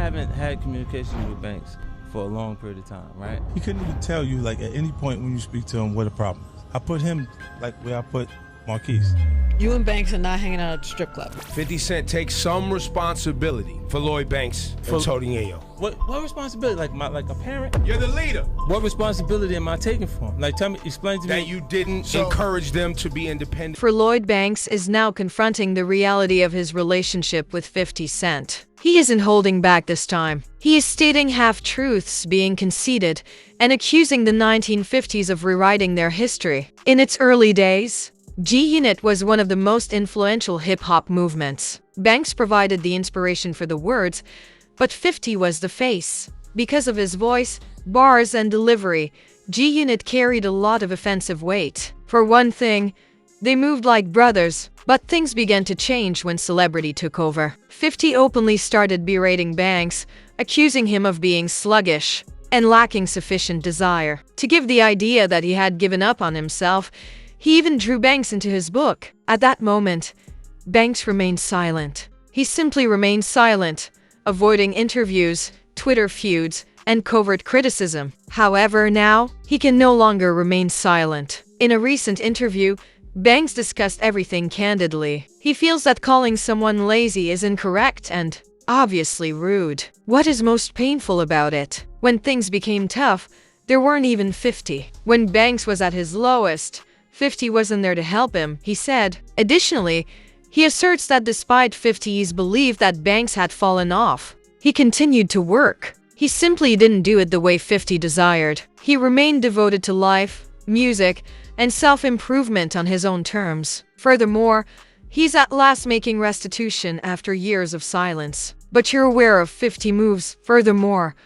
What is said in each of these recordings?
haven't had communication with Banks for a long period of time, right? He couldn't even tell you, like, at any point when you speak to him what the problem is. I put him, like, where I put Marquise. You and Banks are not hanging out at the strip club. 50 Cent takes some responsibility for Lloyd Banks and Tony Ayo. What responsibility? Like a parent? You're the leader. What responsibility am I taking for him? Like, explain to me. That you didn't encourage them to be independent. For Lloyd Banks is now confronting the reality of his relationship with 50 Cent. He isn't holding back this time. He is stating half-truths, being conceited, and accusing the 1950s of rewriting their history. In its early days, G-Unit was one of the most influential hip-hop movements. Banks provided the inspiration for the words, but 50 was the face. Because of his voice, bars, and delivery, G-Unit carried a lot of offensive weight. For one thing, they moved like brothers, but things began to change when celebrity took over. 50 openly started berating Banks, accusing him of being sluggish and lacking sufficient desire. To give the idea that he had given up on himself, he even drew Banks into his book. At that moment, Banks remained silent. He simply remained silent, avoiding interviews, Twitter feuds, and covert criticism. However, now, he can no longer remain silent. In a recent interview, Banks discussed everything candidly. He feels that calling someone lazy is incorrect and obviously rude. What is most painful about it? When things became tough, there weren't even 50. When Banks was at his lowest, 50 wasn't there to help him, he said. Additionally, he asserts that despite 50's belief that Banks had fallen off, he continued to work. He simply didn't do it the way 50 desired. He remained devoted to life, music, and self-improvement on his own terms. Furthermore, he's at last making restitution after years of silence. But you're aware of 50 moves. Furthermore,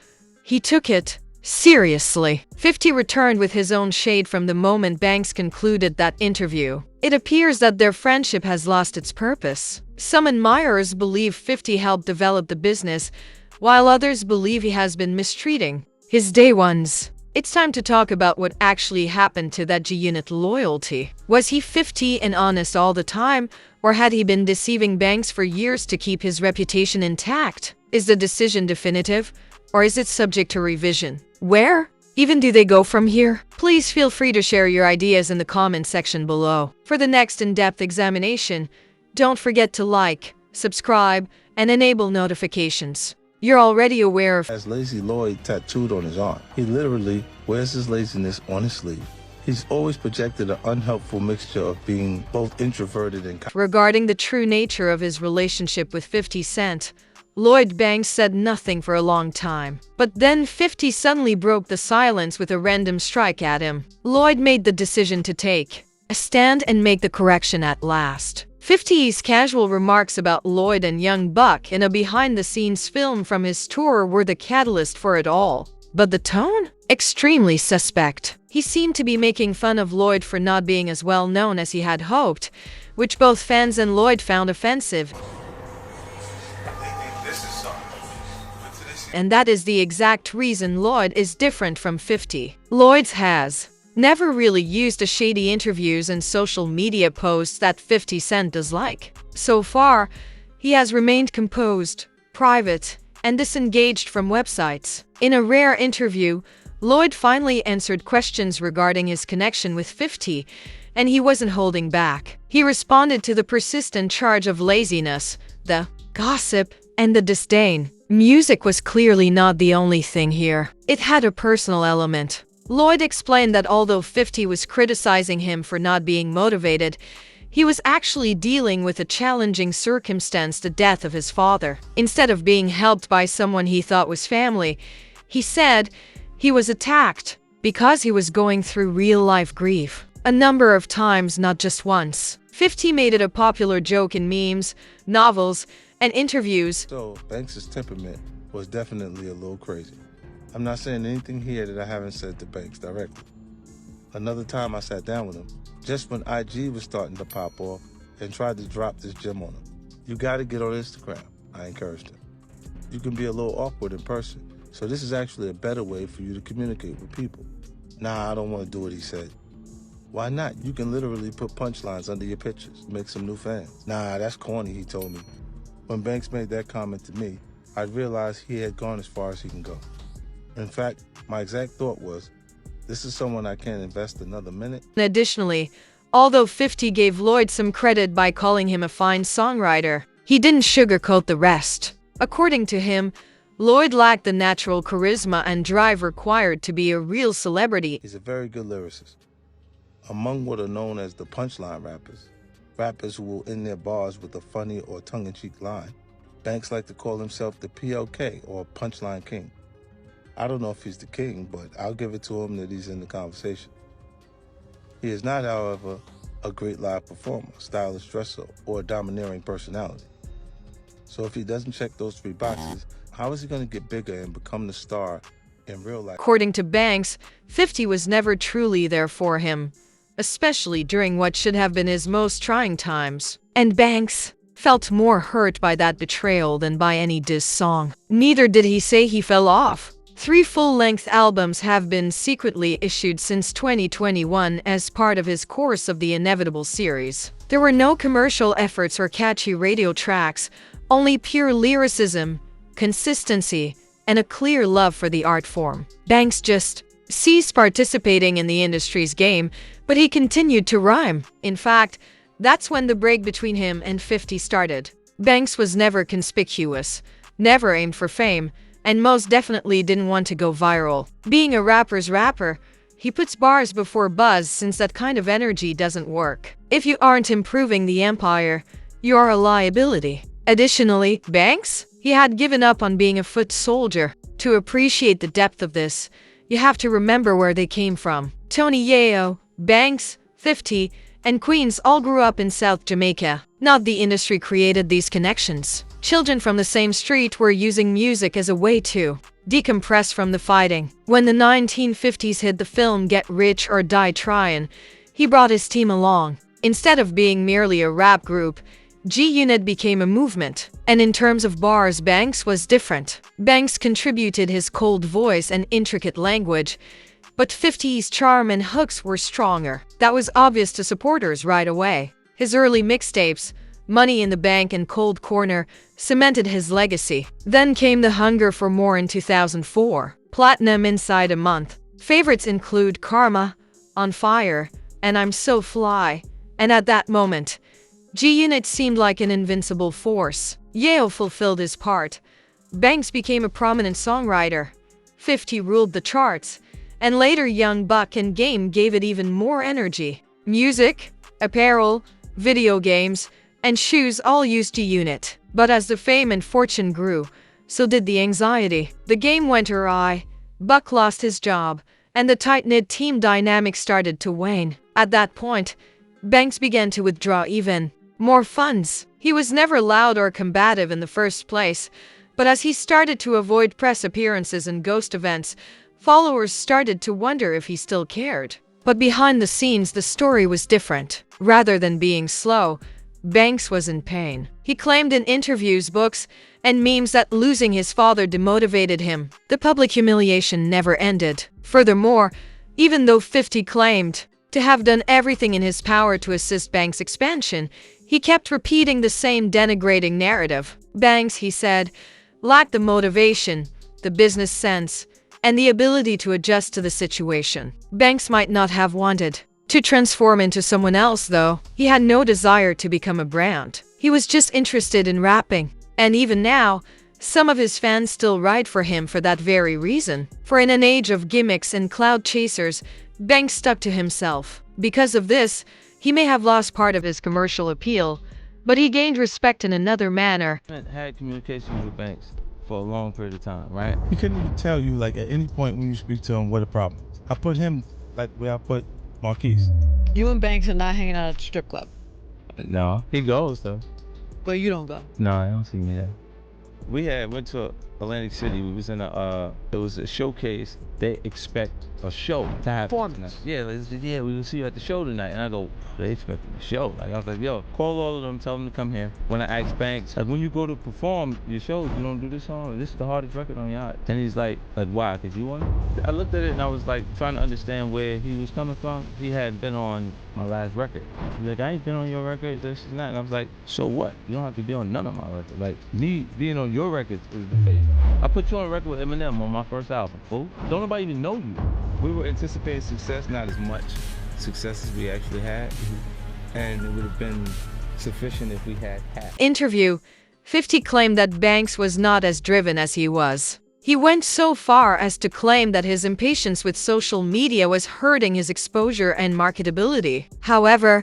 he took it seriously. 50 returned with his own shade from the moment Banks concluded that interview. It appears that their friendship has lost its purpose. Some admirers believe 50 helped develop the business, while others believe he has been mistreating his day ones. It's time to talk about what actually happened to that G-Unit loyalty. Was he 50 and honest all the time, or had he been deceiving Banks for years to keep his reputation intact? Is the decision definitive, or is it subject to revision? Where even do they go from here? Please feel free to share your ideas in the comment section below. For the next in-depth examination, don't forget to like, subscribe, and enable notifications. You're already aware of Has Lazy Lloyd tattooed on his arm. He literally wears his laziness on his sleeve. He's always projected an unhelpful mixture of being both introverted and regarding the true nature of his relationship with 50 Cent. Lloyd Banks said nothing for a long time. But then 50 suddenly broke the silence with a random strike at him. Lloyd made the decision to take a stand and make the correction at last. 50's casual remarks about Lloyd and Young Buck in a behind-the-scenes film from his tour were the catalyst for it all. But the tone? Extremely suspect. He seemed to be making fun of Lloyd for not being as well known as he had hoped, which both fans and Lloyd found offensive. And that is the exact reason Lloyd is different from 50. Lloyd has never really used the shady interviews and social media posts that 50 Cent does like. So far, he has remained composed, private, and disengaged from websites. In a rare interview, Lloyd finally answered questions regarding his connection with 50, and he wasn't holding back. He responded to the persistent charge of laziness, the gossip, and the disdain. Music was clearly not the only thing here. It had a personal element. Lloyd explained that although 50 was criticizing him for not being motivated, he was actually dealing with a challenging circumstance, the death of his father. Instead of being helped by someone he thought was family, he said he was attacked because he was going through real-life grief. A number of times, not just once. 50 made it a popular joke in memes, novels, and interviews. So, Banks' temperament was definitely a little crazy. I'm not saying anything here that I haven't said to Banks directly. Another time I sat down with him, just when IG was starting to pop off, and tried to drop this gem on him. You gotta get on Instagram, I encouraged him. You can be a little awkward in person, so this is actually a better way for you to communicate with people. Nah, I don't want to do what he said. Why not? You can literally put punchlines under your pictures, make some new fans. Nah, that's corny, he told me. When Banks made that comment to me, I'd realized he had gone as far as he can go. In fact, my exact thought was, this is someone I can't invest another minute. Additionally, although 50 gave Lloyd some credit by calling him a fine songwriter, he didn't sugarcoat the rest. According to him, Lloyd lacked the natural charisma and drive required to be a real celebrity. He's a very good lyricist. Among what are known as the punchline rappers who will end their bars with a funny or tongue-in-cheek line, Banks liked to call himself the PLK, or Punchline King. I don't know if he's the king, but I'll give it to him that he's in the conversation. He is not, however, a great live performer, stylish dresser, or a domineering personality. So if he doesn't check those three boxes, how is he going to get bigger and become the star in real life? According to Banks, 50 was never truly there for him, especially during what should have been his most trying times. And Banks felt more hurt by that betrayal than by any diss song. Neither did he say he fell off. 3 full-length albums have been secretly issued since 2021 as part of his Course of the Inevitable series. There were no commercial efforts or catchy radio tracks, only pure lyricism, consistency, and a clear love for the art form. Banks just ceased participating in the industry's game, but he continued to rhyme. In fact, that's when the break between him and 50 started. Banks was never conspicuous, never aimed for fame, and most definitely didn't want to go viral. Being a rapper's rapper, he puts bars before buzz since that kind of energy doesn't work. If you aren't improving the empire, you are a liability. Additionally, Banks, he had given up on being a foot soldier. To appreciate the depth of this, you have to remember where they came from. Tony Yayo, Banks, 50, and Queens all grew up in South Jamaica. Not the industry created these connections. Children from the same street were using music as a way to decompress from the fighting. When the 1950s hit the film Get Rich or Die Tryin', he brought his team along. Instead of being merely a rap group, G-Unit became a movement. And in terms of bars, Banks was different. Banks contributed his cold voice and intricate language, but 50's charm and hooks were stronger. That was obvious to supporters right away. His early mixtapes, Money in the Bank and Cold Corner, cemented his legacy. Then came the hunger for more in 2004. Platinum inside a month. Favorites include Karma, On Fire, and I'm So Fly. And at that moment, G-Unit seemed like an invincible force. Yayo fulfilled his part. Banks became a prominent songwriter. 50 ruled the charts. And later Young Buck and Game gave it even more energy. Music, apparel, video games, and shoes all used G-Unit. But as the fame and fortune grew, so did the anxiety. The game went awry, Buck lost his job, and the tight-knit team dynamic started to wane. At that point, Banks began to withdraw even more funds. He was never loud or combative in the first place, but as he started to avoid press appearances and ghost events, followers started to wonder if he still cared. But behind the scenes, the story was different. Rather than being slow, Banks was in pain. He claimed in interviews, books, and memes that losing his father demotivated him. The public humiliation never ended. Furthermore, even though 50 claimed to have done everything in his power to assist Banks' expansion, he kept repeating the same denigrating narrative. Banks, he said, lacked the motivation, the business sense, and the ability to adjust to the situation. Banks might not have wanted to transform into someone else, though. He had no desire to become a brand. He was just interested in rapping. And even now, some of his fans still ride for him for that very reason. For in an age of gimmicks and cloud chasers, Banks stuck to himself. Because of this, he may have lost part of his commercial appeal, but he gained respect in another manner. I had communication with Banks for a long period of time, right? He couldn't even tell you, like, at any point when you speak to him what a problem is. I put him, like, where I put Marquise. You and Banks are not hanging out at the strip club. No, he goes though. But you don't go. No, I don't see me there. We had went to Atlantic City. We was in it was a showcase. They expect a show to happen. Yeah, they said, yeah, we will see you at the show tonight. And I go, they expecting the show. Like I was like, yo, call all of them, tell them to come here. When I asked Banks, like, when you go to perform your shows, you don't do this song. This is the hardest record on your. And he's like why? Cause you want it? I looked at it and I was like trying to understand where he was coming from. He had been on my last record. He's like, I ain't been on your record, this and that. And I was like, so what? You don't have to be on none of my records. Like, me being on your records is the thing. I put you on a record with Eminem on my first album, fool. Don't nobody even know you. We were anticipating success, not as much success as we actually had. And it would have been sufficient if we had half. Interview. 50 claimed that Banks was not as driven as he was. He went so far as to claim that his impatience with social media was hurting his exposure and marketability. However,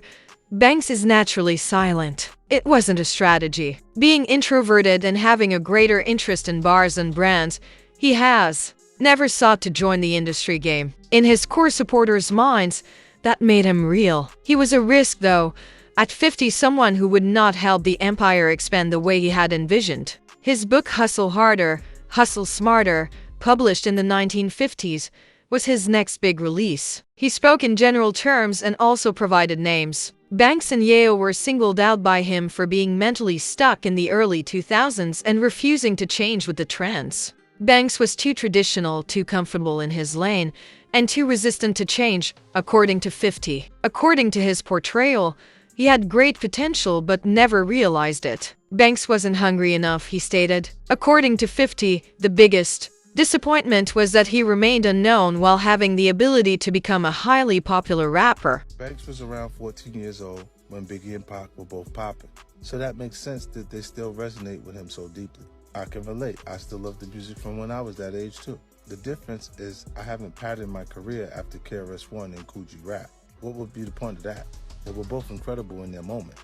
Banks is naturally silent. It wasn't a strategy. Being introverted and having a greater interest in bars and brands, he has never sought to join the industry game. In his core supporters' minds, that made him real. He was a risk, though. At 50, someone who would not help the empire expand the way he had envisioned. His book Hustle Harder, Hustle Smarter, published in the 1950s, was his next big release. He spoke in general terms and also provided names. Banks and Yeo were singled out by him for being mentally stuck in the early 2000s and refusing to change with the trends. Banks was too traditional, too comfortable in his lane, and too resistant to change, according to 50. According to his portrayal, he had great potential but never realized it. Banks wasn't hungry enough, he stated. According to 50, the biggest disappointment was that he remained unknown while having the ability to become a highly popular rapper. Banks was around 14 years old when Biggie and Pac were both popping, so that makes sense that they still resonate with him so deeply. I can relate. I still love the music from when I was that age too. The difference is I haven't patterned my career after KRS-One and Coogee Rap. What would be the point of that? They were both incredible in their moment,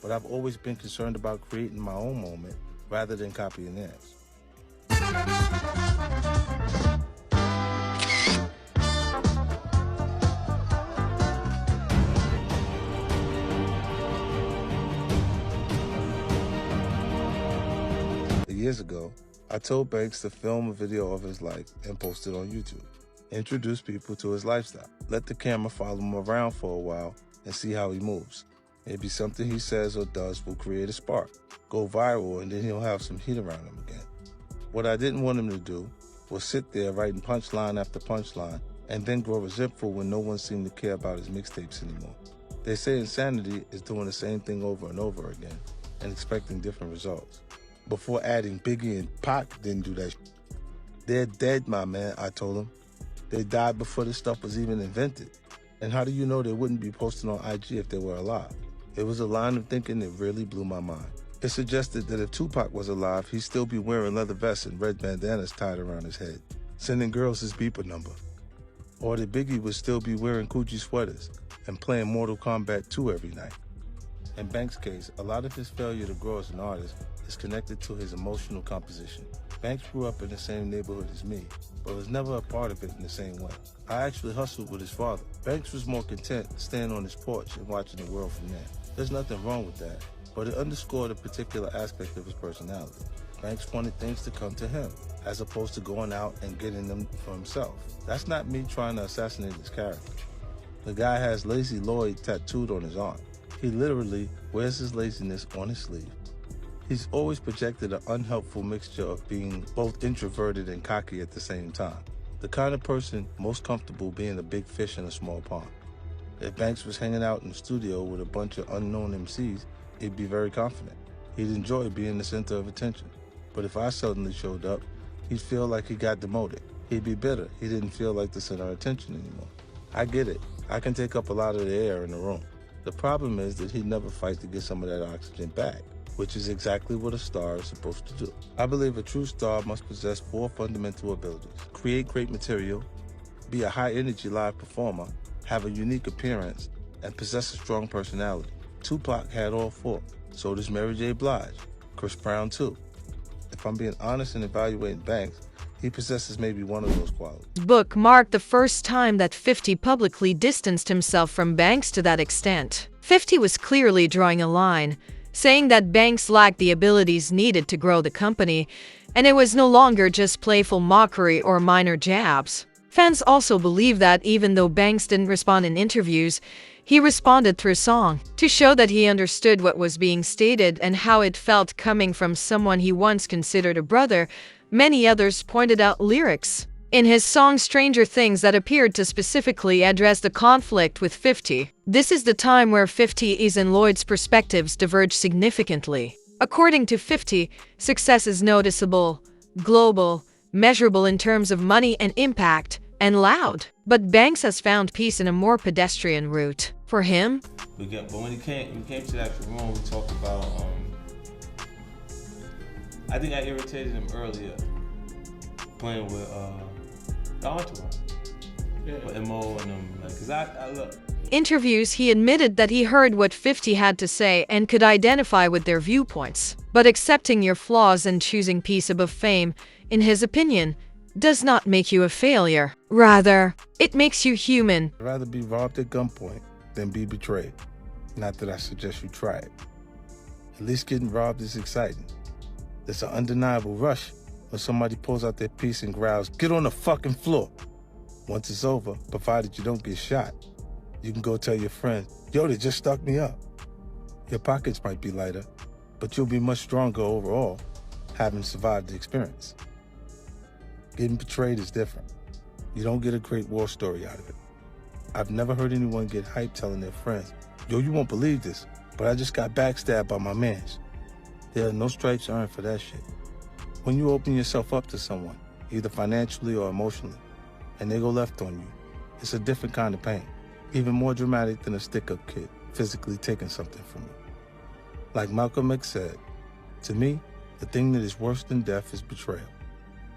but I've always been concerned about creating my own moment rather than copying theirs. Years ago, I told Banks to film a video of his life and post it on YouTube. Introduce people to his lifestyle. Let the camera follow him around for a while and see how he moves. Maybe something he says or does will create a spark, go viral, and then he'll have some heat around him again. What I didn't want him to do was sit there writing punchline after punchline and then grow resentful when no one seemed to care about his mixtapes anymore. They say insanity is doing the same thing over and over again and expecting different results. Before adding Biggie and Pac didn't do that. They're dead, my man, I told him. They died before this stuff was even invented. And how do you know they wouldn't be posting on IG if they were alive? It was a line of thinking that really blew my mind. It suggested that if Tupac was alive, he'd still be wearing leather vests and red bandanas tied around his head, sending girls his beeper number. Or that Biggie would still be wearing Coogee sweaters and playing Mortal Kombat 2 every night. In Banks' case, a lot of his failure to grow as an artist is connected to his emotional composition. Banks grew up in the same neighborhood as me, but was never a part of it in the same way. I actually hustled with his father. Banks was more content staying on his porch and watching the world from there. There's nothing wrong with that, but it underscored a particular aspect of his personality. Banks wanted things to come to him, as opposed to going out and getting them for himself. That's not me trying to assassinate his character. The guy has Lazy Lloyd tattooed on his arm. He literally wears his laziness on his sleeve. He's always projected an unhelpful mixture of being both introverted and cocky at the same time. The kind of person most comfortable being a big fish in a small pond. If Banks was hanging out in the studio with a bunch of unknown MCs, he'd be very confident. He'd enjoy being the center of attention. But if I suddenly showed up, he'd feel like he got demoted. He'd be bitter. He didn't feel like the center of attention anymore. I get it. I can take up a lot of the air in the room. The problem is that he'd never fight to get some of that oxygen back, which is exactly what a star is supposed to do. I believe a true star must possess 4 fundamental abilities: create great material, be a high-energy live performer, have a unique appearance, and possess a strong personality. Tupac had all 4. So does Mary J. Blige, Chris Brown too. If I'm being honest in evaluating Banks, he possesses maybe one of those qualities. Book marked the first time that 50 publicly distanced himself from Banks to that extent. 50 was clearly drawing a line, saying that Banks lacked the abilities needed to grow the company, and it was no longer just playful mockery or minor jabs. Fans also believe that even though Banks didn't respond in interviews, he responded through song to show that he understood what was being stated and how it felt coming from someone he once considered a brother. Many others pointed out lyrics in his song Stranger Things that appeared to specifically address the conflict with 50. This is the time where 50's and Lloyd's perspectives diverge significantly. According to 50, success is noticeable, global, measurable in terms of money and impact, and loud. But Banks has found peace in a more pedestrian route. For him, but when he came to that room, we talked about, I think I irritated him earlier, playing with the entourage. With MO and them, like, cause I look. Interviews, he admitted that he heard what 50 had to say and could identify with their viewpoints. But accepting your flaws and choosing peace above fame, in his opinion, does not make you a failure. Rather, it makes you human. I'd rather be robbed at gunpoint than be betrayed. Not that I suggest you try it. At least getting robbed is exciting. There's an undeniable rush when somebody pulls out their piece and growls, "Get on the fucking floor." Once it's over, provided you don't get shot, you can go tell your friends, "Yo, they just stuck me up." Your pockets might be lighter, but you'll be much stronger overall, having survived the experience. Getting betrayed is different. You don't get a great war story out of it. I've never heard anyone get hyped telling their friends, "Yo, you won't believe this, but I just got backstabbed by my mans." There are no stripes earned for that shit. When you open yourself up to someone, either financially or emotionally, and they go left on you, it's a different kind of pain, even more dramatic than a stick-up kid physically taking something from you. Like Malcolm X said, to me, the thing that is worse than death is betrayal.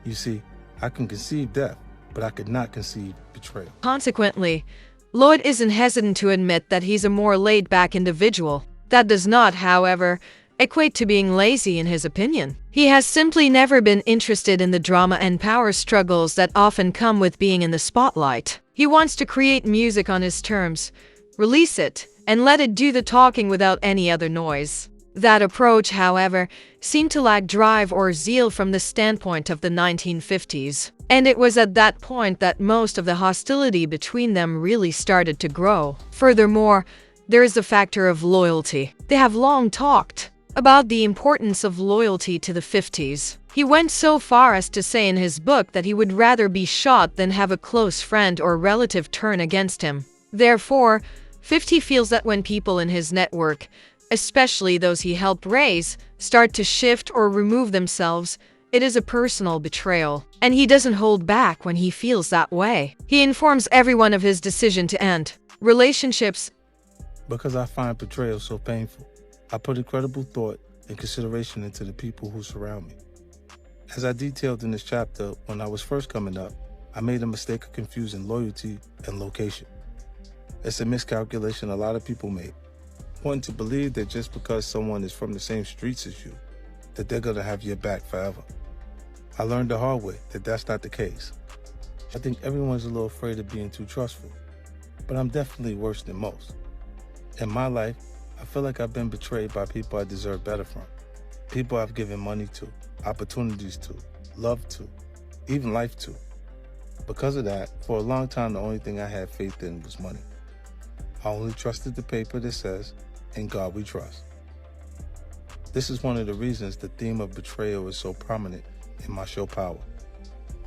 You see, I can conceive death, but I could not conceive betrayal. Consequently, Lloyd isn't hesitant to admit that he's a more laid-back individual. That does not, however, equate to being lazy in his opinion. He has simply never been interested in the drama and power struggles that often come with being in the spotlight. He wants to create music on his terms, release it, and let it do the talking without any other noise. That approach, however, seemed to lack drive or zeal from the standpoint of the 1950s. And it was at that point that most of the hostility between them really started to grow. Furthermore, there is the factor of loyalty. They have long talked about the importance of loyalty to the 50s. He went so far as to say in his book that he would rather be shot than have a close friend or relative turn against him. Therefore, 50 feels that when people in his network, especially those he helped raise, start to shift or remove themselves, it is a personal betrayal. And he doesn't hold back when he feels that way. He informs everyone of his decision to end relationships. Because I find betrayal so painful, I put incredible thought and consideration into the people who surround me. As I detailed in this chapter, when I was first coming up, I made a mistake of confusing loyalty and location. It's a miscalculation a lot of people make, wanting to believe that just because someone is from the same streets as you, that they're gonna have your back forever. I learned the hard way that that's not the case. I think everyone's a little afraid of being too trustful, but I'm definitely worse than most. In my life, I feel like I've been betrayed by people I deserve better from. People I've given money to, opportunities to, love to, even life to. Because of that, for a long time, the only thing I had faith in was money. I only trusted the paper that says, "In God we trust." This is one of the reasons the theme of betrayal is so prominent in my show Power.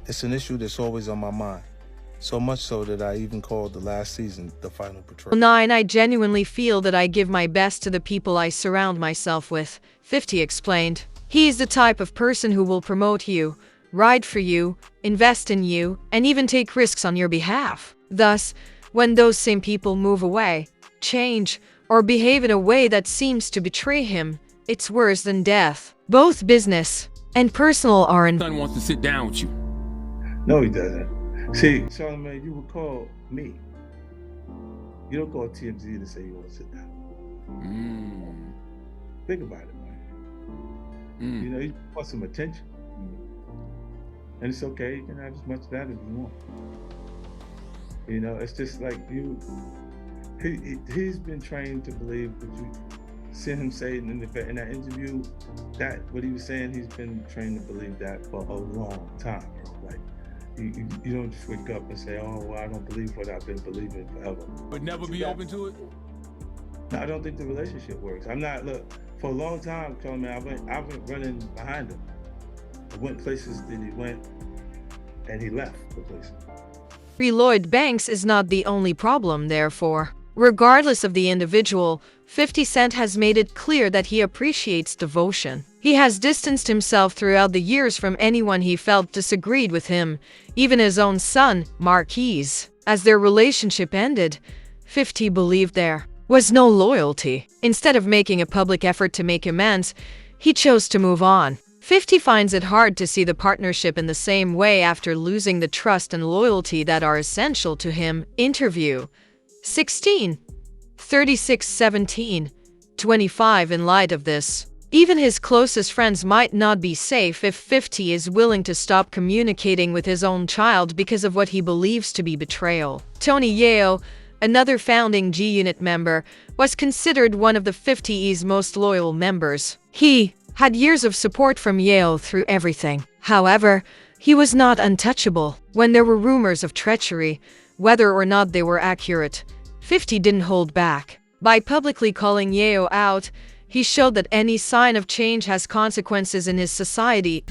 It's an issue that's always on my mind. So much so that I even called the last season The Final Betrayal. 9. I genuinely feel that I give my best to the people I surround myself with, 50 explained. He is the type of person who will promote you, ride for you, invest in you, and even take risks on your behalf. Thus, when those same people move away, change, or behave in a way that seems to betray him, it's worse than death. Both business and personal are in. Son wants to sit down with you. No, he doesn't. See, Charlamagne, you would call me. You don't call TMZ to say you want to sit down. Think about it, man. You know, you want some attention. And it's okay, you can have as much of that as you want. You know, it's just like he's been trained to believe what you seeing him say in that interview, that what he was saying, he's been trained to believe that for a long time. Like, you don't just wake up and say, oh, well, I don't believe what I've been believing forever. Would never be open to it? No, I don't think the relationship works. I'm not, look, for a long time, Charlie, man, I went running behind him. I went places that he went, and he left the places. Lloyd Banks is not the only problem, therefore. Regardless of the individual, 50 Cent has made it clear that he appreciates devotion. He has distanced himself throughout the years from anyone he felt disagreed with him, even his own son, Marquise. As their relationship ended, 50 believed there was no loyalty. Instead of making a public effort to make amends, he chose to move on. 50 finds it hard to see the partnership in the same way after losing the trust and loyalty that are essential to him. Interview 16, 36, 17, 25. In light of this, even his closest friends might not be safe if 50 is willing to stop communicating with his own child because of what he believes to be betrayal. Tony Yeo, another founding G-Unit member, was considered one of the 50's most loyal members. He had years of support from Yale through everything. However, he was not untouchable. When there were rumors of treachery, whether or not they were accurate, 50 didn't hold back. By publicly calling Yale out, he showed that any sign of change has consequences in his society.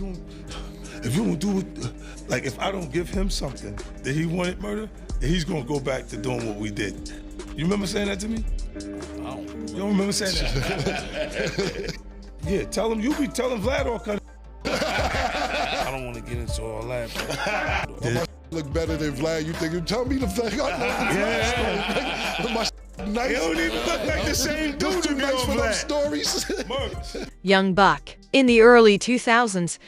If you don't do it, like if I don't give him something that he wanted murder, he's gonna go back to doing what we did. You remember saying that to me? You don't remember saying that? Yeah, tell him, you be telling Vlad all kind of I don't want to get into all that, but yeah. Look better than Vlad. You think you tell me the thing? Yeah. My He don't even look like the same dude to me nice on for them Vlad. stories. Young Buck. In the early 2000s,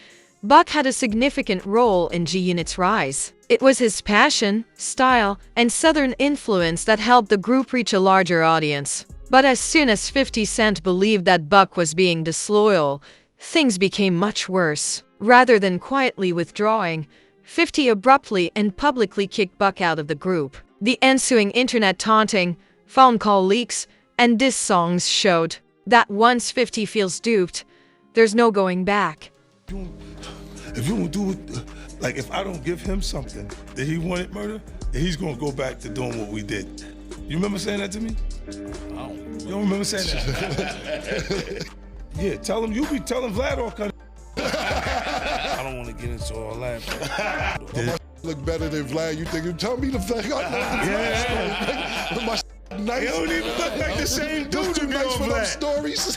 Buck had a significant role in G-Unit's rise. It was his passion, style, and Southern influence that helped the group reach a larger audience. But as soon as 50 Cent believed that Buck was being disloyal, things became much worse. Rather than quietly withdrawing, 50 abruptly and publicly kicked Buck out of the group. The ensuing internet taunting, phone call leaks, and diss songs showed that once 50 feels duped, there's no going back. If you don't do it, like if I don't give him something that he wanted murder, he's gonna go back to doing what we did. You remember saying that to me? You don't remember saying that? Yeah, tell him, you be telling Vlad all kind of I don't want to get into all that, but look better than Vlad. You think you tell me the thing? Yeah. My He don't even look like the same dude to me nice on for them Vlad. stories.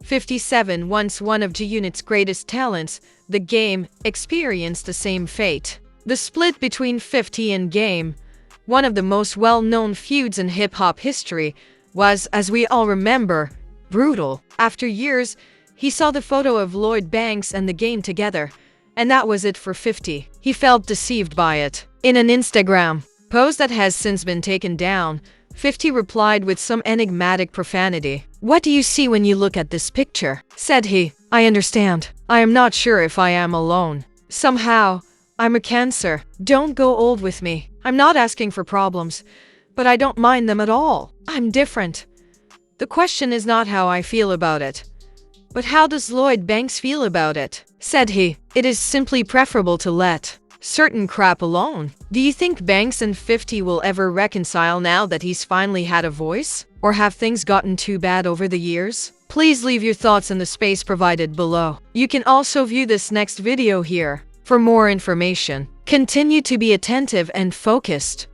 57, once one of G-Unit's greatest talents, the Game, experienced the same fate. The split between 50 and Game, one of the most well-known feuds in hip-hop history, was, as we all remember, brutal. After years, he saw the photo of Lloyd Banks and the Game together, and that was it for 50. He felt deceived by it. In an Instagram post that has since been taken down, 50 replied with some enigmatic profanity. "What do you see when you look at this picture?" said he. "I understand. I am not sure if I am alone. Somehow, I'm a cancer. Don't go old with me. I'm not asking for problems, but I don't mind them at all. I'm different. The question is not how I feel about it, but how does Lloyd Banks feel about it?" said he. "It is simply preferable to let certain crap alone." Do you think Banks and 50 will ever reconcile now that he's finally had a voice? Or have things gotten too bad over the years? Please leave your thoughts in the space provided below. You can also view this next video here for more information. Continue to be attentive and focused.